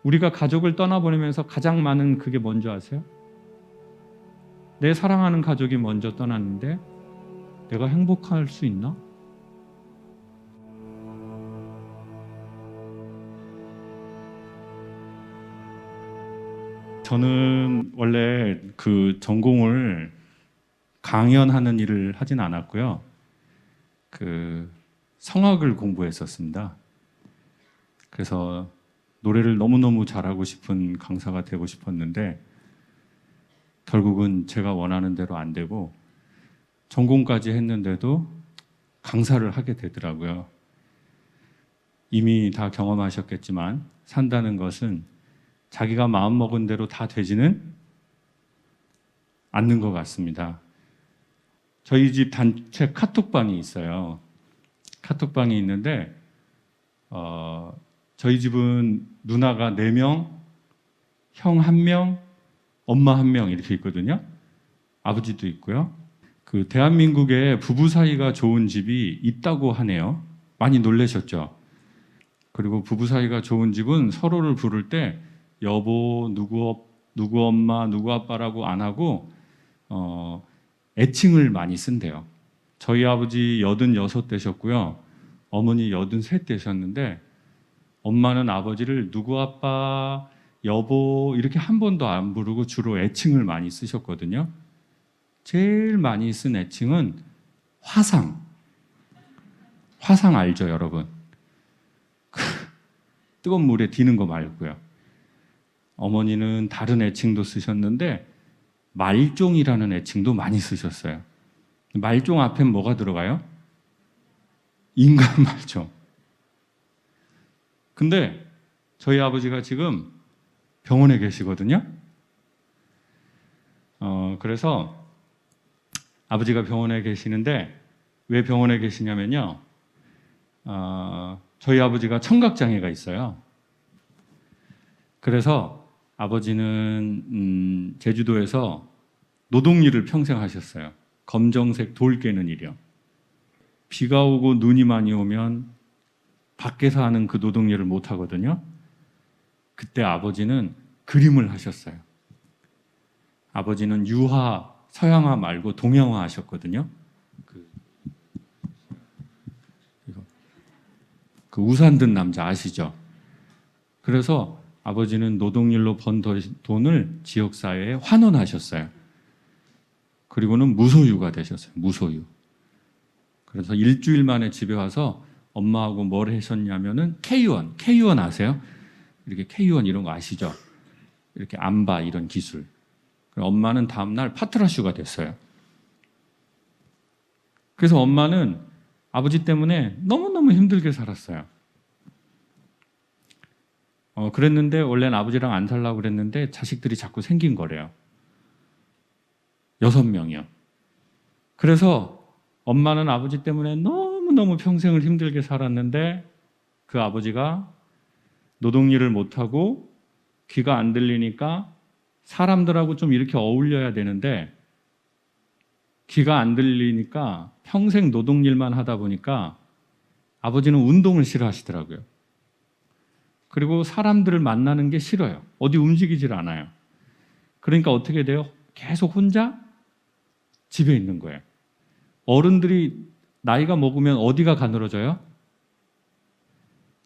우리가 가족을 떠나보내면서 가장 많은 그게 뭔지 아세요? 내 사랑하는 가족이 먼저 떠났는데 내가 행복할 수 있나? 저는 원래 그 전공을 강연하는 일을 하진 않았고요. 그 성악을 공부했었습니다. 그래서 노래를 너무너무 잘하고 싶은 강사가 되고 싶었는데 결국은 제가 원하는 대로 안 되고 전공까지 했는데도 강사를 하게 되더라고요. 이미 다 경험하셨겠지만 산다는 것은 자기가 마음먹은 대로 다 되지는 않는 것 같습니다. 저희 집 단체 카톡방이 있어요. 카톡방이 있는데 저희 집은 누나가 4명, 형 1명, 엄마 1명 이렇게 있거든요. 아버지도 있고요. 그 대한민국에 부부 사이가 좋은 집이 있다고 하네요. 많이 놀라셨죠? 그리고 부부 사이가 좋은 집은 서로를 부를 때 여보, 누구 엄마, 누구 아빠라고 안 하고 애칭을 많이 쓴대요. 저희 아버지 86 되셨고요. 어머니 83 되셨는데 엄마는 아버지를 누구 아빠, 여보 이렇게 한 번도 안 부르고 주로 애칭을 많이 쓰셨거든요. 제일 많이 쓴 애칭은 화상. 화상 알죠, 여러분? 뜨거운 물에 디는 거 말고요. 어머니는 다른 애칭도 쓰셨는데 말종이라는 애칭도 많이 쓰셨어요. 말종 앞엔 뭐가 들어가요? 인간 말종. 근데 저희 아버지가 지금 병원에 계시거든요. 그래서 아버지가 병원에 계시는데 왜 병원에 계시냐면요. 저희 아버지가 청각장애가 있어요. 그래서 아버지는 제주도에서 노동일을 평생 하셨어요. 검정색 돌 깨는 일이요. 비가 오고 눈이 많이 오면 밖에서 하는 그 노동일을 못 하거든요. 그때 아버지는 그림을 하셨어요. 아버지는 유화, 서양화 말고 동양화 하셨거든요. 그 우산 든 남자 아시죠? 그래서 아버지는 노동일로 번 돈을 지역사회에 환원하셨어요. 그리고는 무소유가 되셨어요. 무소유. 그래서 일주일 만에 집에 와서 엄마하고 뭘 하셨냐면은 K1 아세요? 이렇게 K1 이런 거 아시죠? 이렇게 안바 이런 기술. 엄마는 다음날 파트라슈가 됐어요. 그래서 엄마는 아버지 때문에 너무너무 힘들게 살았어요. 그랬는데 원래는 아버지랑 안 살려고 그랬는데 자식들이 자꾸 생긴 거래요. 6명이요. 그래서 엄마는 아버지 때문에 너무너무 평생을 힘들게 살았는데 그 아버지가 노동일을 못하고 귀가 안 들리니까 사람들하고 좀 이렇게 어울려야 되는데 귀가 안 들리니까 평생 노동일만 하다 보니까 아버지는 운동을 싫어하시더라고요. 그리고 사람들을 만나는 게 싫어요. 어디 움직이질 않아요. 그러니까 어떻게 돼요? 계속 혼자 집에 있는 거예요. 어른들이 나이가 먹으면 어디가 가늘어져요?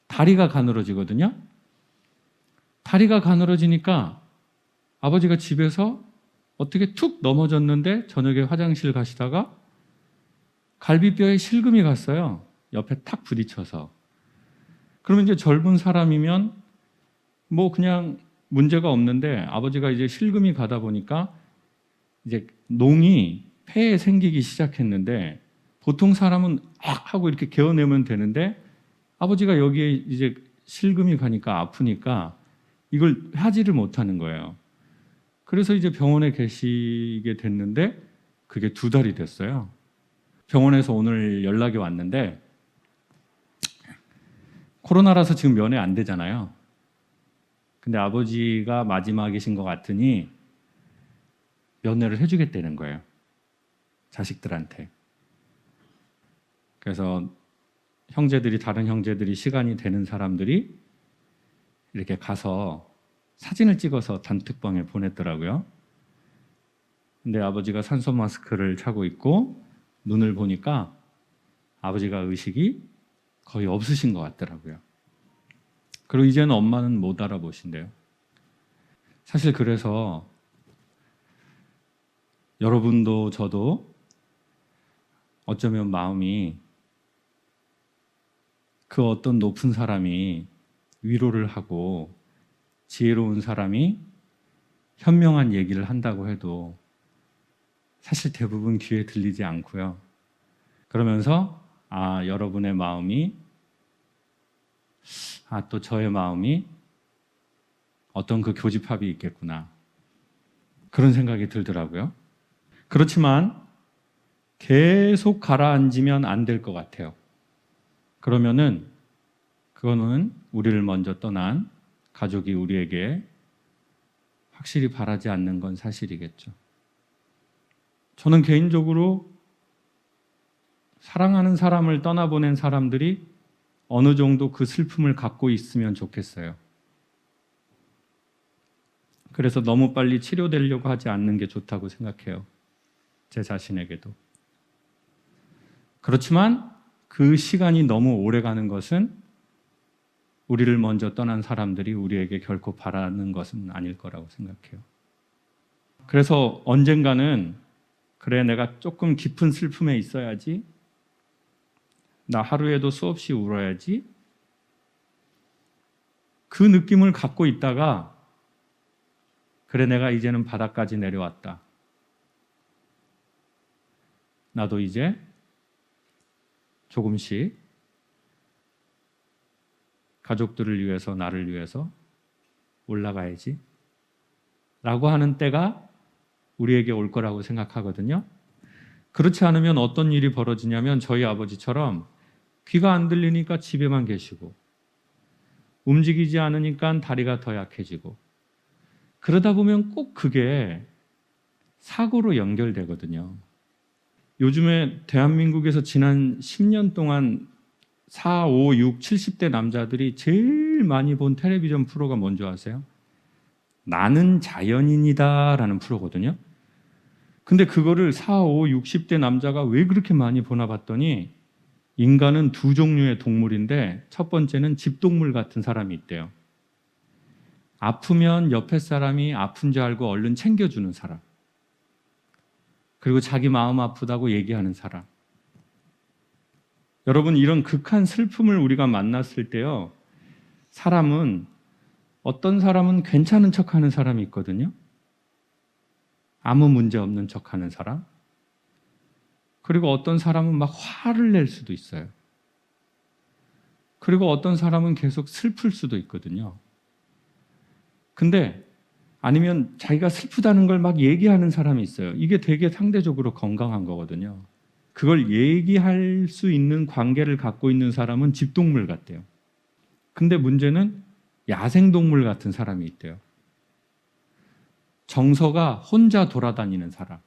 다리가 가늘어지거든요. 다리가 가늘어지니까 아버지가 집에서 어떻게 툭 넘어졌는데 저녁에 화장실 가시다가 갈비뼈에 실금이 갔어요. 옆에 탁 부딪혀서. 그러면 이제 젊은 사람이면 뭐 그냥 문제가 없는데 아버지가 이제 실금이 가다 보니까 이제 농이 폐에 생기기 시작했는데 보통 사람은 악 하고 이렇게 개어내면 되는데 아버지가 여기에 이제 실금이 가니까 아프니까 이걸 하지를 못하는 거예요. 그래서 이제 병원에 계시게 됐는데 그게 2달이 됐어요. 병원에서 오늘 연락이 왔는데 코로나라서 지금 면회 안 되잖아요. 근데 아버지가 마지막이신 것 같으니 면회를 해주겠다는 거예요. 자식들한테. 그래서 다른 형제들이 시간이 되는 사람들이 이렇게 가서 사진을 찍어서 단톡방에 보냈더라고요. 근데 아버지가 산소 마스크를 차고 있고 눈을 보니까 아버지가 의식이 거의 없으신 것 같더라고요. 그리고 이제는 엄마는 못 알아보신대요. 사실 그래서 여러분도 저도 어쩌면 마음이 그 어떤 높은 사람이 위로를 하고 지혜로운 사람이 현명한 얘기를 한다고 해도 사실 대부분 귀에 들리지 않고요. 그러면서 여러분의 마음이 또 저의 마음이 어떤 그 교집합이 있겠구나. 그런 생각이 들더라고요. 그렇지만 계속 가라앉으면 안 될 것 같아요. 그러면은 그거는 우리를 먼저 떠난 가족이 우리에게 확실히 바라지 않는 건 사실이겠죠. 저는 개인적으로 사랑하는 사람을 떠나보낸 사람들이 어느 정도 그 슬픔을 갖고 있으면 좋겠어요. 그래서 너무 빨리 치료되려고 하지 않는 게 좋다고 생각해요. 제 자신에게도. 그렇지만 그 시간이 너무 오래 가는 것은 우리를 먼저 떠난 사람들이 우리에게 결코 바라는 것은 아닐 거라고 생각해요. 그래서 언젠가는 그래, 내가 조금 깊은 슬픔에 있어야지, 나 하루에도 수없이 울어야지, 그 느낌을 갖고 있다가 그래, 내가 이제는 바닥까지 내려왔다, 나도 이제 조금씩 가족들을 위해서, 나를 위해서 올라가야지 라고 하는 때가 우리에게 올 거라고 생각하거든요. 그렇지 않으면 어떤 일이 벌어지냐면 저희 아버지처럼 귀가 안 들리니까 집에만 계시고 움직이지 않으니까 다리가 더 약해지고 그러다 보면 꼭 그게 사고로 연결되거든요. 요즘에 대한민국에서 지난 10년 동안 4, 5, 6, 70대 남자들이 제일 많이 본 텔레비전 프로가 뭔지 아세요? 나는 자연인이다 라는 프로거든요. 근데 그거를 4, 5, 60대 남자가 왜 그렇게 많이 보나 봤더니 인간은 두 종류의 동물인데 첫 번째는 집동물 같은 사람이 있대요. 아프면 옆에 사람이 아픈 줄 알고 얼른 챙겨주는 사람. 그리고 자기 마음 아프다고 얘기하는 사람. 여러분, 이런 극한 슬픔을 우리가 만났을 때요, 어떤 사람은 괜찮은 척하는 사람이 있거든요. 아무 문제 없는 척하는 사람. 그리고 어떤 사람은 막 화를 낼 수도 있어요. 그리고 어떤 사람은 계속 슬플 수도 있거든요. 근데 아니면 자기가 슬프다는 걸 막 얘기하는 사람이 있어요. 이게 되게 상대적으로 건강한 거거든요. 그걸 얘기할 수 있는 관계를 갖고 있는 사람은 집동물 같대요. 근데 문제는 야생동물 같은 사람이 있대요. 정서가 혼자 돌아다니는 사람.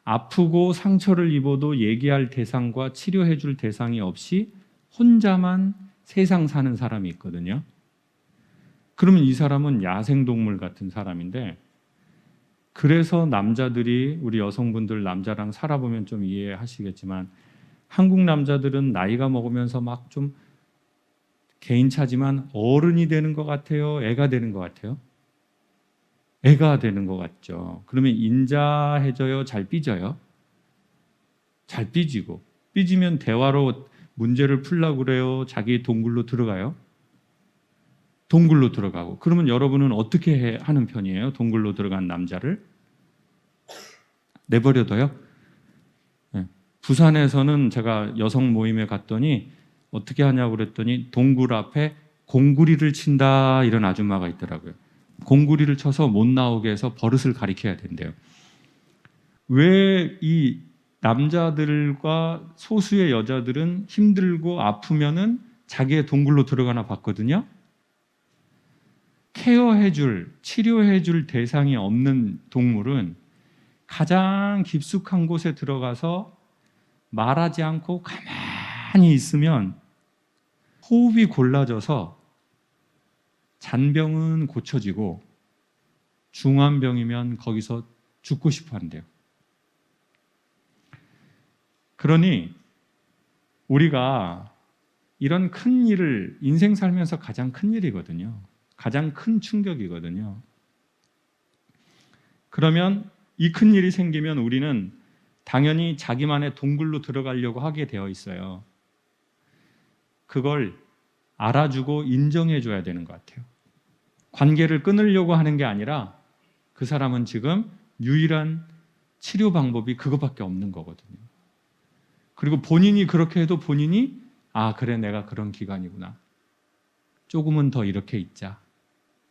아프고 상처를 입어도 얘기할 대상과 치료해 줄 대상이 없이 혼자만 세상 사는 사람이 있거든요. 그러면 이 사람은 야생동물 같은 사람인데, 그래서 남자들이, 우리 여성분들 남자랑 살아보면 좀 이해하시겠지만, 한국 남자들은 나이가 먹으면서 막 좀 개인차지만 어른이 되는 것 같아요? 애가 되는 것 같아요? 애가 되는 것 같죠. 그러면 인자해져요? 잘 삐져요? 잘 삐지고, 삐지면 대화로 문제를 풀려고 그래요? 자기 동굴로 들어가요? 동굴로 들어가고. 그러면 여러분은 어떻게 하는 편이에요? 동굴로 들어간 남자를 내버려둬요? 네. 부산에서는 제가 여성 모임에 갔더니 어떻게 하냐고 그랬더니 동굴 앞에 공구리를 친다, 이런 아줌마가 있더라고요. 공구리를 쳐서 못 나오게 해서 버릇을 가리켜야 된대요. 왜 이 남자들과 소수의 여자들은 힘들고 아프면은 자기의 동굴로 들어가나 봤거든요. 케어해줄, 치료해줄 대상이 없는 동물은 가장 깊숙한 곳에 들어가서 말하지 않고 가만히 있으면 호흡이 골라져서 잔병은 고쳐지고 중한 병이면 거기서 죽고 싶어 한대요. 그러니 우리가 이런 큰 일을 인생 살면서 가장 큰 일이거든요. 가장 큰 충격이거든요. 그러면 이 큰 일이 생기면 우리는 당연히 자기만의 동굴로 들어가려고 하게 되어 있어요. 그걸 알아주고 인정해줘야 되는 것 같아요. 관계를 끊으려고 하는 게 아니라 그 사람은 지금 유일한 치료 방법이 그것밖에 없는 거거든요. 그리고 본인이 그렇게 해도 본인이 그래 내가 그런 기간이구나. 조금은 더 이렇게 있자.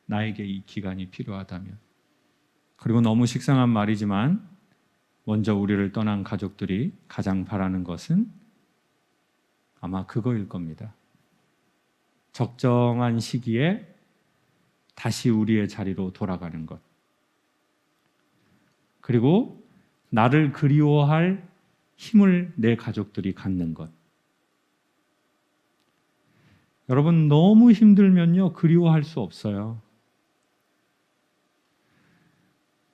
나에게 이 기간이 필요하다면. 그리고 너무 식상한 말이지만 먼저 우리를 떠난 가족들이 가장 바라는 것은 아마 그거일 겁니다. 적정한 시기에 다시 우리의 자리로 돌아가는 것. 그리고 나를 그리워할 힘을 내 가족들이 갖는 것. 여러분 너무 힘들면요 그리워할 수 없어요.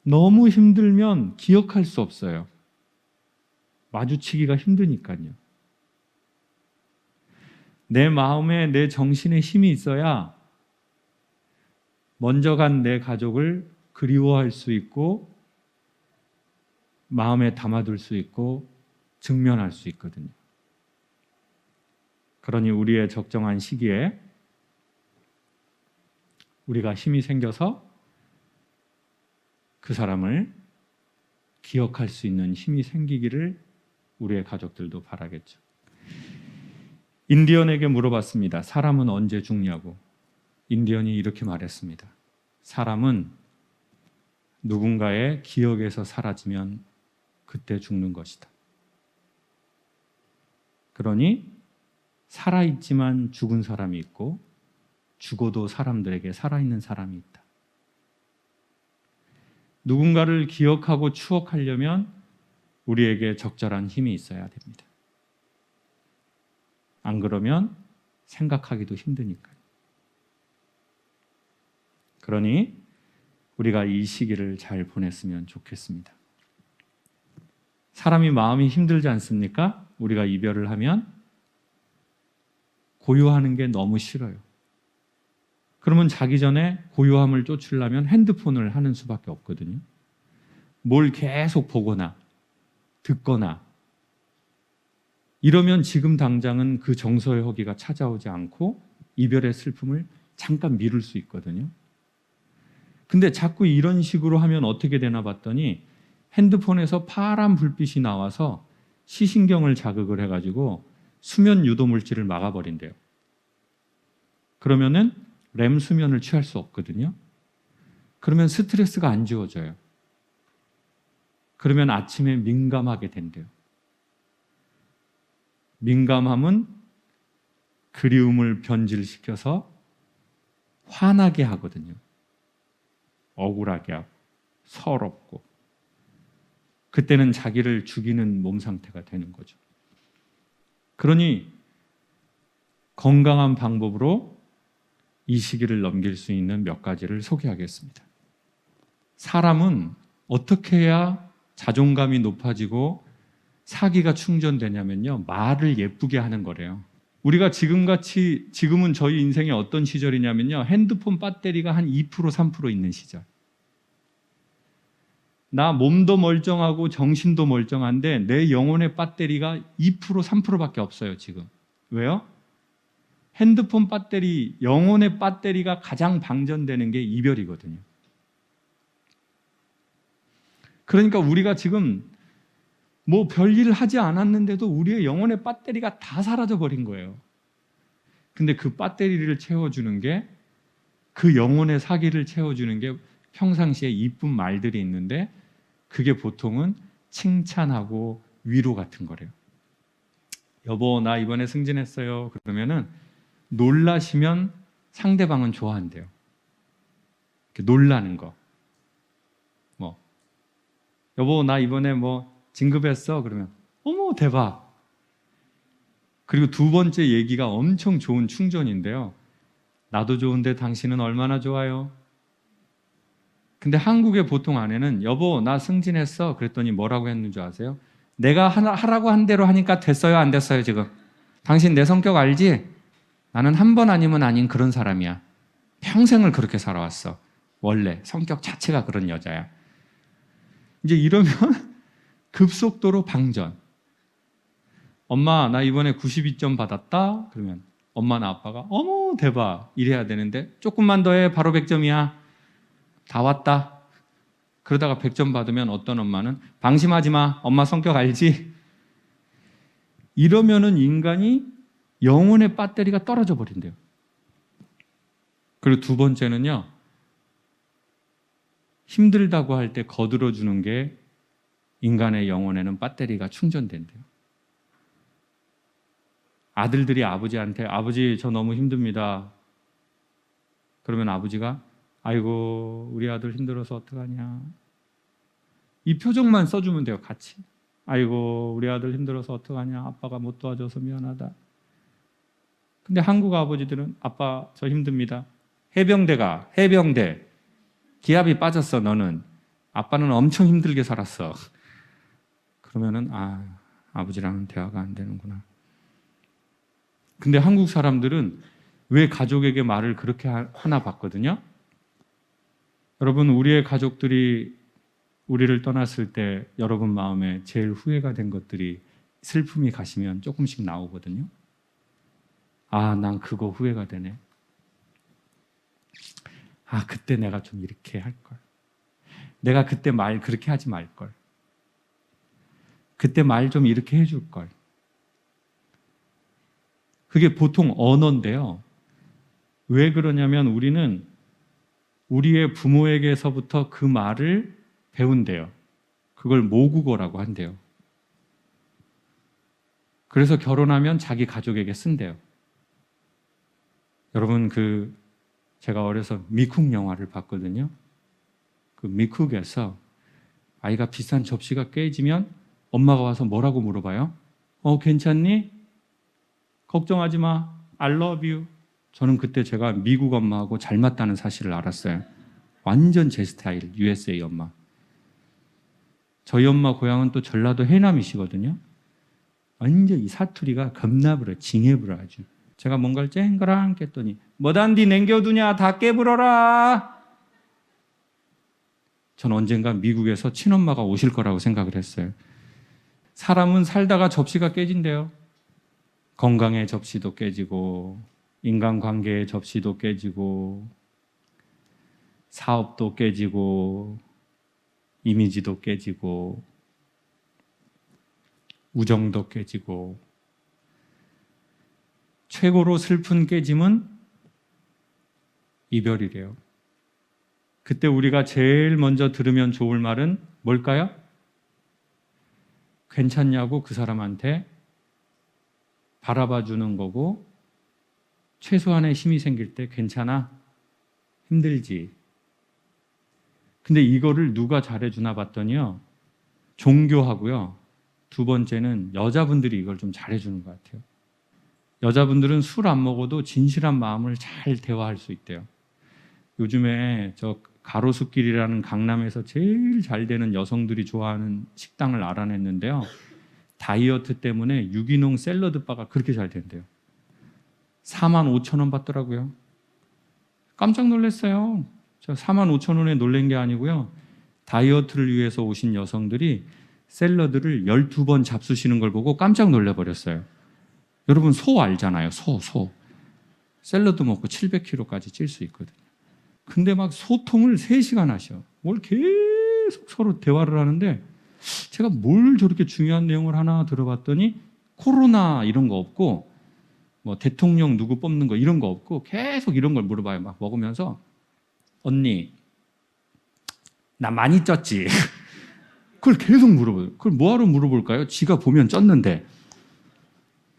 너무 힘들면 기억할 수 없어요. 마주치기가 힘드니까요. 내 마음에 내 정신에 힘이 있어야 먼저 간 내 가족을 그리워할 수 있고 마음에 담아둘 수 있고 직면할 수 있거든요. 그러니 우리의 적정한 시기에 우리가 힘이 생겨서 그 사람을 기억할 수 있는 힘이 생기기를 우리의 가족들도 바라겠죠. 인디언에게 물어봤습니다. 사람은 언제 죽냐고. 인디언이 이렇게 말했습니다. 사람은 누군가의 기억에서 사라지면 그때 죽는 것이다. 그러니 살아있지만 죽은 사람이 있고 죽어도 사람들에게 살아있는 사람이 있다. 누군가를 기억하고 추억하려면 우리에게 적절한 힘이 있어야 됩니다. 안 그러면 생각하기도 힘드니까요. 그러니 우리가 이 시기를 잘 보냈으면 좋겠습니다. 사람이 마음이 힘들지 않습니까? 우리가 이별을 하면 고요하는 게 너무 싫어요. 그러면 자기 전에 고요함을 쫓으려면 핸드폰을 하는 수밖에 없거든요. 뭘 계속 보거나 듣거나 이러면 지금 당장은 그 정서의 허기가 찾아오지 않고 이별의 슬픔을 잠깐 미룰 수 있거든요. 근데 자꾸 이런 식으로 하면 어떻게 되나 봤더니 핸드폰에서 파란 불빛이 나와서 시신경을 자극을 해가지고 수면 유도 물질을 막아버린대요. 그러면은 렘 수면을 취할 수 없거든요. 그러면 스트레스가 안 지워져요. 그러면 아침에 민감하게 된대요. 민감함은 그리움을 변질시켜서 화나게 하거든요. 억울하게 하고 서럽고 그때는 자기를 죽이는 몸 상태가 되는 거죠. 그러니 건강한 방법으로 이 시기를 넘길 수 있는 몇 가지를 소개하겠습니다. 사람은 어떻게 해야 자존감이 높아지고 사기가 충전되냐면요. 말을 예쁘게 하는 거래요. 우리가 지금은 저희 인생의 어떤 시절이냐면요. 핸드폰 배터리가 한 2%, 3% 있는 시절. 나 몸도 멀쩡하고 정신도 멀쩡한데 내 영혼의 배터리가 2%, 3%밖에 없어요, 지금. 왜요? 핸드폰 배터리, 영혼의 배터리가 가장 방전되는 게 이별이거든요. 그러니까 우리가 지금 뭐 별일 하지 않았는데도 우리의 영혼의 배터리가 다 사라져 버린 거예요. 근데 그 배터리를 채워주는 게, 그 영혼의 사기를 채워주는 게 평상시에 이쁜 말들이 있는데 그게 보통은 칭찬하고 위로 같은 거래요. 여보, 나 이번에 승진했어요. 그러면은 놀라시면 상대방은 좋아한대요. 이렇게 놀라는 거. 여보, 나 이번에 진급했어. 그러면 어머, 대박. 그리고 두 번째 얘기가 엄청 좋은 충전인데요. 나도 좋은데 당신은 얼마나 좋아요? 근데 한국의 보통 아내는 여보 나 승진했어 그랬더니 뭐라고 했는 줄 아세요? 내가 하라고 한 대로 하니까 됐어요 안 됐어요 지금? 당신 내 성격 알지? 나는 한 번 아니면 아닌 그런 사람이야. 평생을 그렇게 살아왔어. 원래 성격 자체가 그런 여자야. 이제 이러면 급속도로 방전. 엄마 나 이번에 92점 받았다. 그러면 엄마나 아빠가 어머 대박 이래야 되는데 조금만 더 해 바로 100점이야. 다 왔다. 그러다가 100점 받으면 어떤 엄마는 방심하지 마. 엄마 성격 알지? 이러면은 인간이 영혼의 배터리가 떨어져 버린대요. 그리고 두 번째는요. 힘들다고 할 때 거들어 주는 게 인간의 영혼에는 배터리가 충전된대요. 아들들이 아버지한테 아버지 저 너무 힘듭니다. 그러면 아버지가 아이고 우리 아들 힘들어서 어떡하냐. 이 표정만 써주면 돼요. 같이. 아이고 우리 아들 힘들어서 어떡하냐. 아빠가 못 도와줘서 미안하다. 근데 한국 아버지들은 아빠 저 힘듭니다. 해병대 기압이 빠졌어 너는. 아빠는 엄청 힘들게 살았어. 그러면은 아버지랑은 대화가 안 되는구나. 근데 한국 사람들은 왜 가족에게 말을 그렇게 하나 봤거든요. 여러분 우리의 가족들이 우리를 떠났을 때 여러분 마음에 제일 후회가 된 것들이 슬픔이 가시면 조금씩 나오거든요. 난 그거 후회가 되네. 그때 내가 좀 이렇게 할걸. 내가 그때 말 그렇게 하지 말걸. 그때 말 좀 이렇게 해줄걸. 그게 보통 언어인데요. 왜 그러냐면 우리는 우리의 부모에게서부터 그 말을 배운대요. 그걸 모국어라고 한대요. 그래서 결혼하면 자기 가족에게 쓴대요. 여러분 제가 어려서 미국 영화를 봤거든요. 그 미국에서 아이가 비싼 접시가 깨지면 엄마가 와서 뭐라고 물어봐요? 괜찮니? 걱정하지 마. I love you. 저는 그때 제가 미국 엄마하고 잘 맞다는 사실을 알았어요. 완전 제 스타일, USA 엄마. 저희 엄마 고향은 또 전라도 해남이시거든요. 완전 이 사투리가 겁나부려, 징해부려 아주. 제가 뭔가를 쨍그랑 깼더니 뭐단디 냉겨두냐 다 깨불어라. 전 언젠가 미국에서 친엄마가 오실 거라고 생각을 했어요. 사람은 살다가 접시가 깨진대요. 건강의 접시도 깨지고 인간관계의 접시도 깨지고 사업도 깨지고 이미지도 깨지고 우정도 깨지고 최고로 슬픈 깨짐은 이별이래요. 그때 우리가 제일 먼저 들으면 좋을 말은 뭘까요? 괜찮냐고 그 사람한테 바라봐 주는 거고 최소한의 힘이 생길 때 괜찮아? 힘들지? 근데 이거를 누가 잘해주나 봤더니요. 종교하고요. 두 번째는 여자분들이 이걸 좀 잘해주는 것 같아요. 여자분들은 술 안 먹어도 진실한 마음을 잘 대화할 수 있대요. 요즘에 저 가로수길이라는 강남에서 제일 잘 되는 여성들이 좋아하는 식당을 알아냈는데요. 다이어트 때문에 유기농 샐러드 바가 그렇게 잘 된대요. 45,000원 받더라고요. 깜짝 놀랐어요. 저 45,000원에 놀란 게 아니고요. 다이어트를 위해서 오신 여성들이 샐러드를 12번 잡수시는 걸 보고 깜짝 놀라버렸어요. 여러분 소 알잖아요. 소. 샐러드 먹고 700kg까지 찔 수 있거든요. 근데 막 소통을 3시간 하셔. 뭘 계속 서로 대화를 하는데 제가 뭘 저렇게 중요한 내용을 하나 들어봤더니 코로나 이런 거 없고 뭐 대통령 누구 뽑는 거 이런 거 없고 계속 이런 걸 물어봐요. 막 먹으면서 언니 나 많이 쪘지? 그걸 계속 물어봐요. 그걸 뭐하러 물어볼까요? 지가 보면 쪘는데.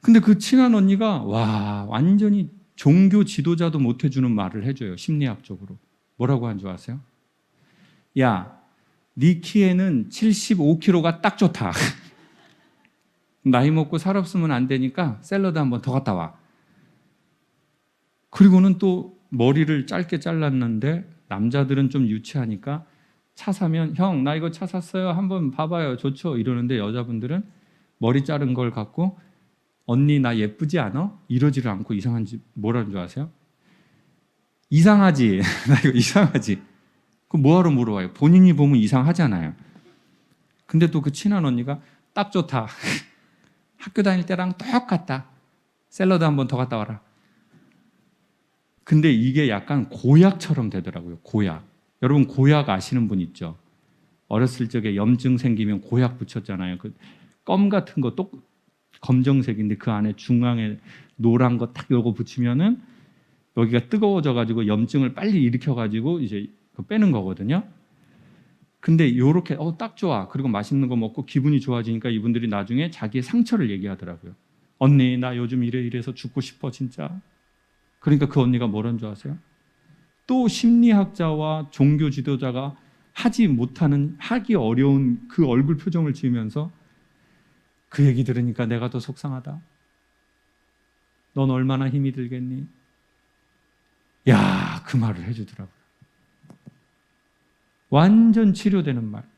근데 그 친한 언니가 완전히 종교 지도자도 못 해주는 말을 해줘요. 심리학적으로. 뭐라고 한 줄 아세요? 야, 네 키에는 75kg가 딱 좋다. 나이 먹고 살 없으면 안 되니까 샐러드 한 번 더 갔다 와. 그리고는 또 머리를 짧게 잘랐는데 남자들은 좀 유치하니까 차 사면 형, 나 이거 차 샀어요. 한번 봐봐요. 좋죠? 이러는데 여자분들은 머리 자른 걸 갖고 언니 나 예쁘지 않아? 이러지를 않고 이상한지 뭐라는 줄 아세요? 이상하지. 나 이거 이상하지. 그 뭐하러 물어봐요? 본인이 보면 이상하잖아요. 근데 또 그 친한 언니가 딱 좋다. 학교 다닐 때랑 똑같다. 샐러드 한 번 더 갔다 와라. 근데 이게 약간 고약처럼 되더라고요. 고약. 여러분 고약 아시는 분 있죠? 어렸을 적에 염증 생기면 고약 붙였잖아요. 그 껌 같은 거 똑 검정색인데 그 안에 중앙에 노란 거 딱 요거 붙이면은 여기가 뜨거워져 가지고 염증을 빨리 일으켜 가지고 이제 빼는 거거든요. 근데 요렇게 딱 좋아. 그리고 맛있는 거 먹고 기분이 좋아지니까 이분들이 나중에 자기의 상처를 얘기하더라고요. 언니 나 요즘 이래서 죽고 싶어 진짜. 그러니까 그 언니가 뭐라는 줄 아세요? 또 심리학자와 종교 지도자가 하지 못하는, 하기 어려운 그 얼굴 표정을 지으면서 그 얘기 들으니까 내가 더 속상하다. 넌 얼마나 힘이 들겠니? 야, 그 말을 해주더라고요. 완전 치료되는 말.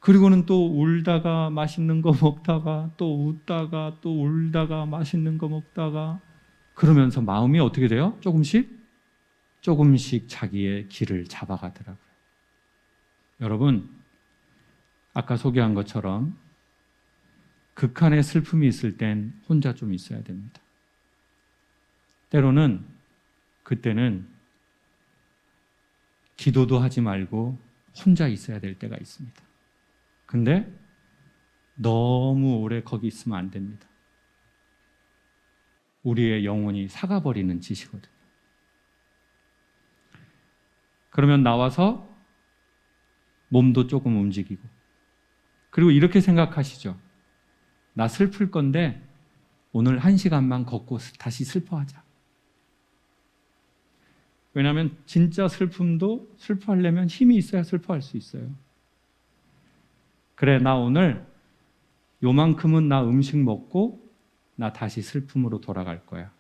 그리고는 또 울다가 맛있는 거 먹다가 또 웃다가 또 울다가 맛있는 거 먹다가 그러면서 마음이 어떻게 돼요? 조금씩 자기의 길을 잡아가더라고요. 여러분, 아까 소개한 것처럼 극한의 슬픔이 있을 땐 혼자 좀 있어야 됩니다. 때로는 그때는 기도도 하지 말고 혼자 있어야 될 때가 있습니다. 근데 너무 오래 거기 있으면 안 됩니다. 우리의 영혼이 사가버리는 짓이거든요. 그러면 나와서 몸도 조금 움직이고, 그리고 이렇게 생각하시죠. 나 슬플 건데 오늘 1시간만 걷고 다시 슬퍼하자. 왜냐하면 진짜 슬픔도 슬퍼하려면 힘이 있어야 슬퍼할 수 있어요. 그래, 나 오늘 요만큼은 나 음식 먹고 나 다시 슬픔으로 돌아갈 거야.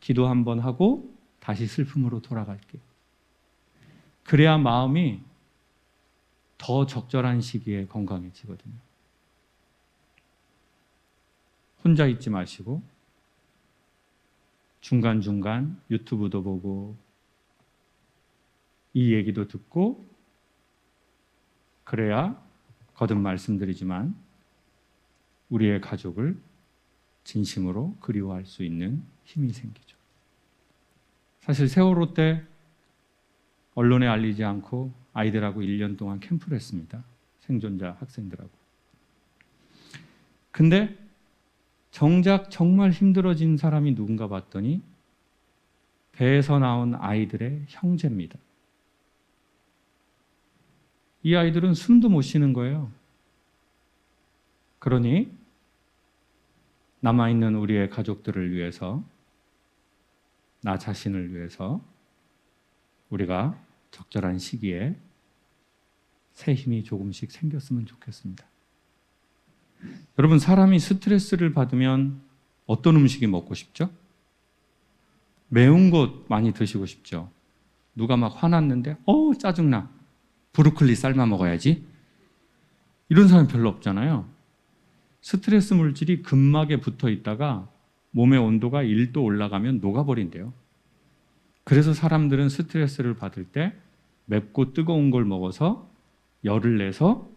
기도 한번 하고 다시 슬픔으로 돌아갈게. 그래야 마음이 더 적절한 시기에 건강해지거든요. 혼자 있지 마시고 중간중간 유튜브도 보고 이 얘기도 듣고, 그래야 거듭 말씀드리지만 우리의 가족을 진심으로 그리워할 수 있는 힘이 생기죠. 사실 세월호 때 언론에 알리지 않고 아이들하고 1년 동안 캠프를 했습니다. 생존자 학생들하고. 근데 정작 정말 힘들어진 사람이 누군가 봤더니 배에서 나온 아이들의 형제입니다. 이 아이들은 숨도 못 쉬는 거예요. 그러니 남아있는 우리의 가족들을 위해서, 나 자신을 위해서 우리가 적절한 시기에 새 힘이 조금씩 생겼으면 좋겠습니다. 여러분, 사람이 스트레스를 받으면 어떤 음식이 먹고 싶죠? 매운 것 많이 드시고 싶죠? 누가 막 화났는데 짜증나. 브로콜리 삶아 먹어야지. 이런 사람 별로 없잖아요. 스트레스 물질이 근막에 붙어 있다가 몸의 온도가 1도 올라가면 녹아버린대요. 그래서 사람들은 스트레스를 받을 때 맵고 뜨거운 걸 먹어서 열을 내서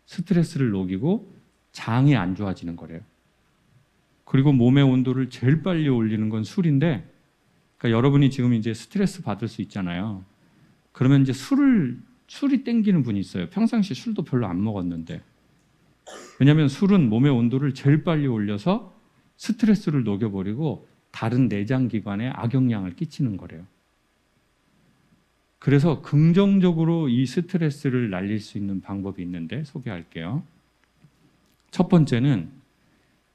스트레스를 녹이고 장이 안 좋아지는 거래요. 그리고 몸의 온도를 제일 빨리 올리는 건 술인데, 그러니까 여러분이 지금 이제 스트레스 받을 수 있잖아요. 그러면 이제 술이 땡기는 분이 있어요. 평상시 술도 별로 안 먹었는데. 왜냐하면 술은 몸의 온도를 제일 빨리 올려서 스트레스를 녹여버리고 다른 내장 기관에 악영향을 끼치는 거래요. 그래서 긍정적으로 이 스트레스를 날릴 수 있는 방법이 있는데 소개할게요. 첫 번째는,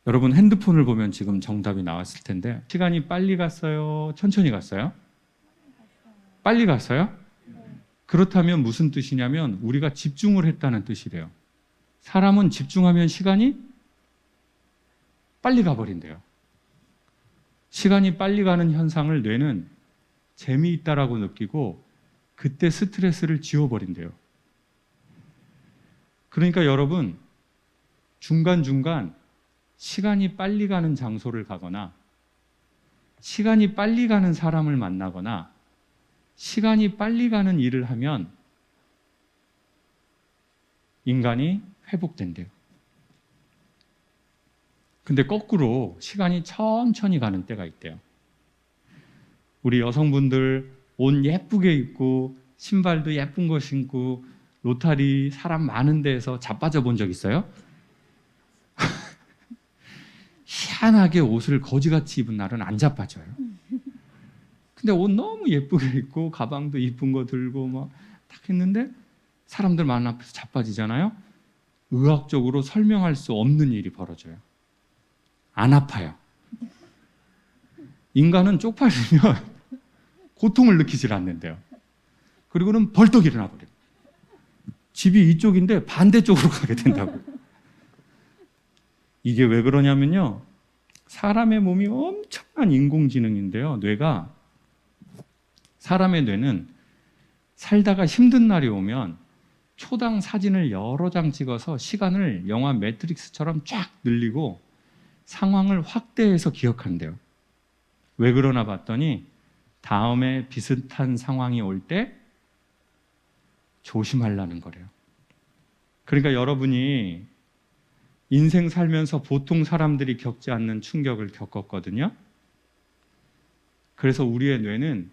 여러분 핸드폰을 보면 지금 정답이 나왔을 텐데, 시간이 빨리 갔어요? 천천히 갔어요? 빨리 갔어요? 그렇다면 무슨 뜻이냐면 우리가 집중을 했다는 뜻이래요. 사람은 집중하면 시간이 빨리 가버린대요. 시간이 빨리 가는 현상을 뇌는 재미있다라고 느끼고 그때 스트레스를 지워버린대요. 그러니까 여러분, 중간중간 시간이 빨리 가는 장소를 가거나 시간이 빨리 가는 사람을 만나거나 시간이 빨리 가는 일을 하면 인간이 회복된대요. 근데 거꾸로 시간이 천천히 가는 때가 있대요. 우리 여성분들 옷 예쁘게 입고 신발도 예쁜 거 신고 로타리 사람 많은 데에서 자빠져 본 적 있어요? 희한하게 옷을 거지같이 입은 날은 안 자빠져요. 근데 옷 너무 예쁘게 입고 가방도 이쁜 거 들고 막 딱 했는데 사람들 많은 앞에서 자빠지잖아요. 의학적으로 설명할 수 없는 일이 벌어져요. 안 아파요. 인간은 쪽팔리면 고통을 느끼질 않는데요. 그리고는 벌떡 일어나 버려요. 집이 이쪽인데 반대쪽으로 가게 된다고. 이게 왜 그러냐면요. 사람의 몸이 엄청난 인공지능인데요. 뇌가, 사람의 뇌는 살다가 힘든 날이 오면 초당 사진을 여러 장 찍어서 시간을 영화 매트릭스처럼 쫙 늘리고 상황을 확대해서 기억한대요. 왜 그러나 봤더니 다음에 비슷한 상황이 올 때 조심하려는 거래요. 그러니까 여러분이 인생 살면서 보통 사람들이 겪지 않는 충격을 겪었거든요. 그래서 우리의 뇌는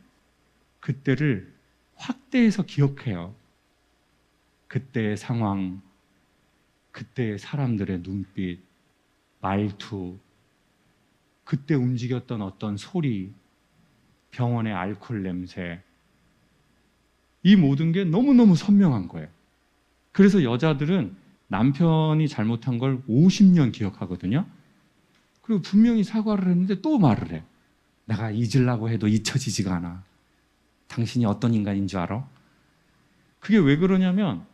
그때를 확대해서 기억해요. 그때의 상황, 그때의 사람들의 눈빛, 말투, 그때 움직였던 어떤 소리, 병원의 알코올 냄새, 이 모든 게 너무너무 선명한 거예요. 그래서 여자들은 남편이 잘못한 걸 50년 기억하거든요. 그리고 분명히 사과를 했는데 또 말을 해. 내가 잊으려고 해도 잊혀지지가 않아. 당신이 어떤 인간인 줄 알아? 그게 왜 그러냐면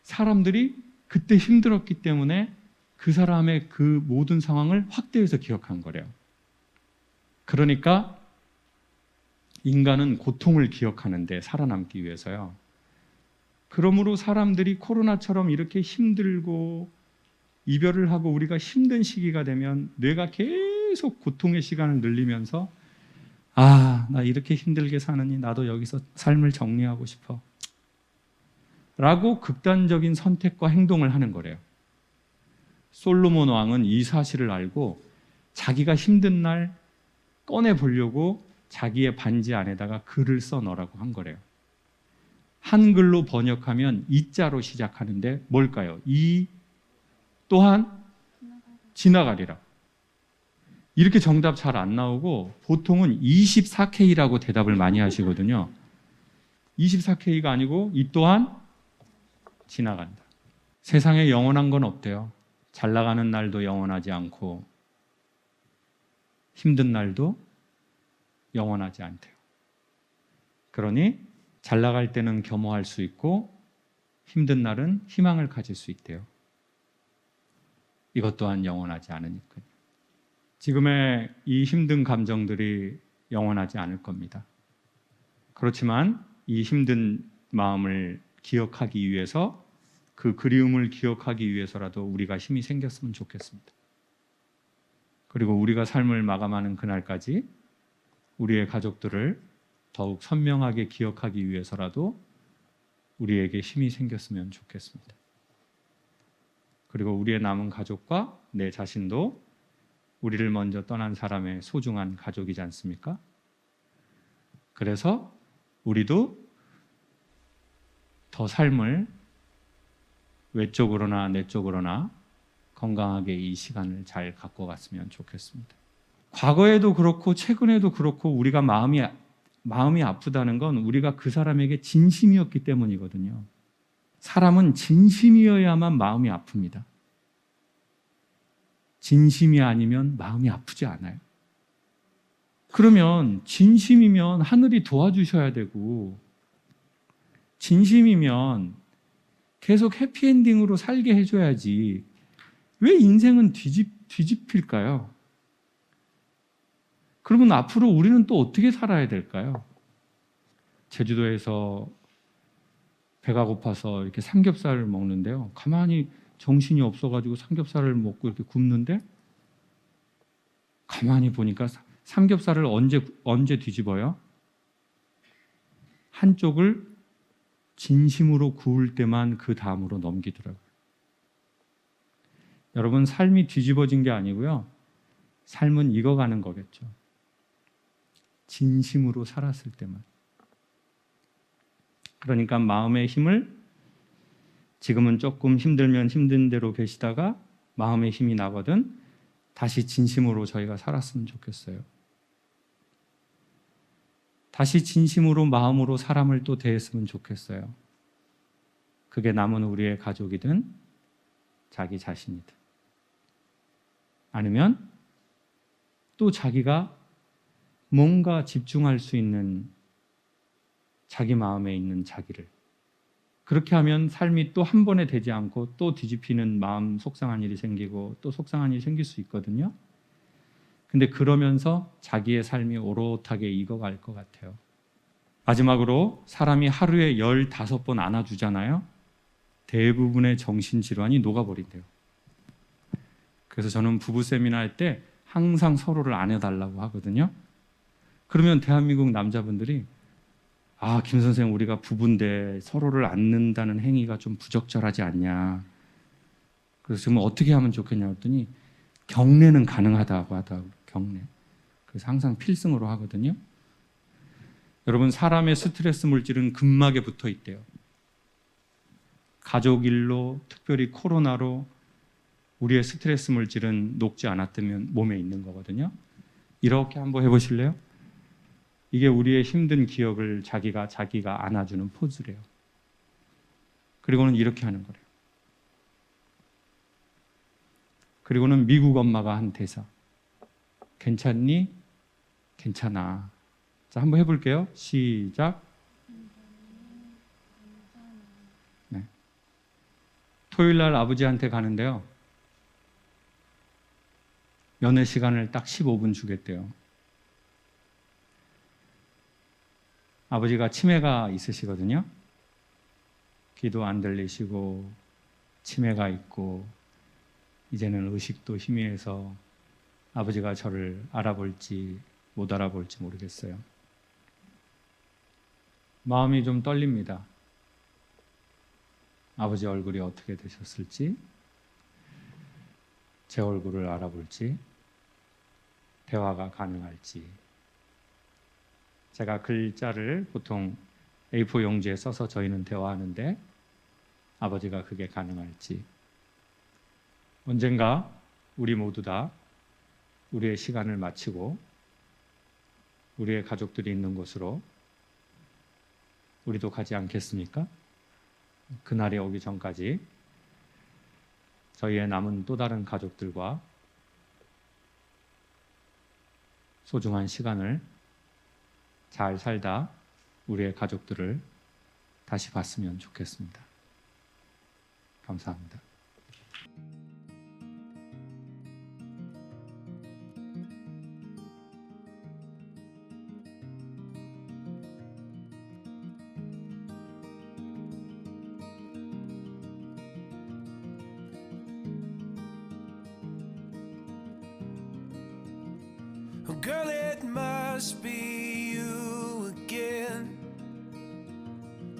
사람들이 그때 힘들었기 때문에 그 사람의 그 모든 상황을 확대해서 기억한 거래요. 그러니까 인간은 고통을 기억하는데 살아남기 위해서요. 그러므로 사람들이 코로나처럼 이렇게 힘들고 이별을 하고 우리가 힘든 시기가 되면 뇌가 계속 고통의 시간을 늘리면서 아, 나 이렇게 힘들게 사느니 나도 여기서 삶을 정리하고 싶어 라고 극단적인 선택과 행동을 하는 거래요. 솔로몬 왕은 이 사실을 알고 자기가 힘든 날 꺼내보려고 자기의 반지 안에다가 글을 써넣으라고 한 거래요. 한글로 번역하면 이자로 시작하는데 뭘까요? 이 또한 지나가리라. 이렇게 정답 잘 안 나오고 보통은 24K라고 대답을 많이 하시거든요. 24K가 아니고 이 또한 지나간다. 세상에 영원한 건 없대요. 잘 나가는 날도 영원하지 않고 힘든 날도 영원하지 않대요. 그러니 잘 나갈 때는 겸허할 수 있고 힘든 날은 희망을 가질 수 있대요. 이것 또한 영원하지 않으니까요. 지금의 이 힘든 감정들이 영원하지 않을 겁니다. 그렇지만 이 힘든 마음을 기억하기 위해서 그 그리움을 기억하기 위해서라도 우리가 힘이 생겼으면 좋겠습니다. 그리고 우리가 삶을 마감하는 그날까지 우리의 가족들을 더욱 선명하게 기억하기 위해서라도 우리에게 힘이 생겼으면 좋겠습니다. 그리고 우리의 남은 가족과 내 자신도 우리를 먼저 떠난 사람의 소중한 가족이지 않습니까? 그래서 우리도 더 삶을 외적으로나 내적으로나 건강하게 이 시간을 잘 갖고 갔으면 좋겠습니다. 과거에도 그렇고 최근에도 그렇고 우리가 마음이 아프다는 건 우리가 그 사람에게 진심이었기 때문이거든요. 사람은 진심이어야만 마음이 아픕니다. 진심이 아니면 마음이 아프지 않아요. 그러면 진심이면 하늘이 도와주셔야 되고 진심이면 계속 해피엔딩으로 살게 해줘야지 왜 인생은 뒤집힐까요? 그러면 앞으로 우리는 또 어떻게 살아야 될까요? 제주도에서 배가 고파서 이렇게 삼겹살을 먹는데요. 가만히 정신이 없어가지고 삼겹살을 먹고 이렇게 굽는데 가만히 보니까 삼겹살을 언제 뒤집어요? 한쪽을 진심으로 구울 때만 그 다음으로 넘기더라고요. 여러분, 삶이 뒤집어진 게 아니고요. 삶은 익어가는 거겠죠. 진심으로 살았을 때만. 그러니까 마음의 힘을 지금은 조금 힘들면 힘든 대로 계시다가 마음의 힘이 나거든 다시 진심으로 저희가 살았으면 좋겠어요. 다시 진심으로 마음으로 사람을 또 대했으면 좋겠어요. 그게 남은 우리의 가족이든 자기 자신이든 아니면 또 자기가 뭔가 집중할 수 있는 자기 마음에 있는 자기를 그렇게 하면 삶이 또 한 번에 되지 않고 또 뒤집히는 마음 속상한 일이 생기고 또 속상한 일이 생길 수 있거든요. 근데 그러면서 자기의 삶이 오롯하게 익어갈 것 같아요. 마지막으로 사람이 하루에 15번 안아주잖아요. 대부분의 정신질환이 녹아버린대요. 그래서 저는 부부 세미나 할 때 항상 서로를 안아달라고 하거든요. 그러면 대한민국 남자분들이 김 선생님 우리가 부부인데 서로를 안는다는 행위가 좀 부적절하지 않냐. 그래서 지금 어떻게 하면 좋겠냐 했더니 경례는 가능하다고 하더라고요. 경례. 그래서 항상 필승으로 하거든요. 여러분, 사람의 스트레스 물질은 근막에 붙어 있대요. 가족 일로, 특별히 코로나로 우리의 스트레스 물질은 녹지 않았다면 몸에 있는 거거든요. 이렇게 한번 해보실래요? 이게 우리의 힘든 기억을 자기가 안아주는 포즈래요. 그리고는 이렇게 하는 거래요. 그리고는 미국 엄마가 한 대사. 괜찮니? 괜찮아. 자, 한번 해볼게요. 시작. 네. 토요일 날 아버지한테 가는데요. 면회 시간을 딱 15분 주겠대요. 아버지가 치매가 있으시거든요. 귀도 안 들리시고 치매가 있고 이제는 의식도 희미해서 아버지가 저를 알아볼지 못 알아볼지 모르겠어요. 마음이 좀 떨립니다. 아버지 얼굴이 어떻게 되셨을지, 제 얼굴을 알아볼지, 대화가 가능할지. 제가 글자를 보통 A4 용지에 써서 저희는 대화하는데 아버지가 그게 가능할지. 언젠가 우리 모두 다 우리의 시간을 마치고 우리의 가족들이 있는 곳으로 우리도 가지 않겠습니까? 그날이 오기 전까지 저희의 남은 또 다른 가족들과 소중한 시간을 잘 살다 우리의 가족들을 다시 봤으면 좋겠습니다. 감사합니다. Oh, girl, it must be you again.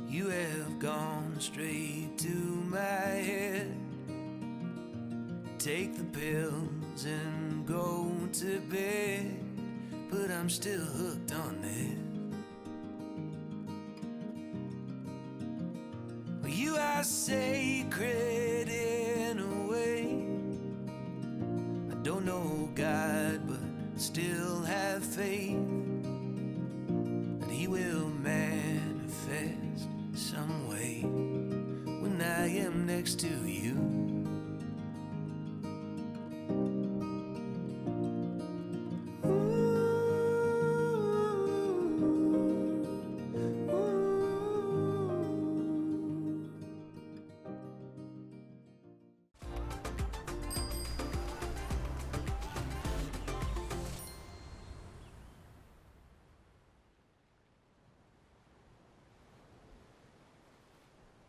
You have gone straight to my head. Take the pills and go to bed, but I'm still hooked on this. Well, you are sacred in a way. I don't know God, but still have faith.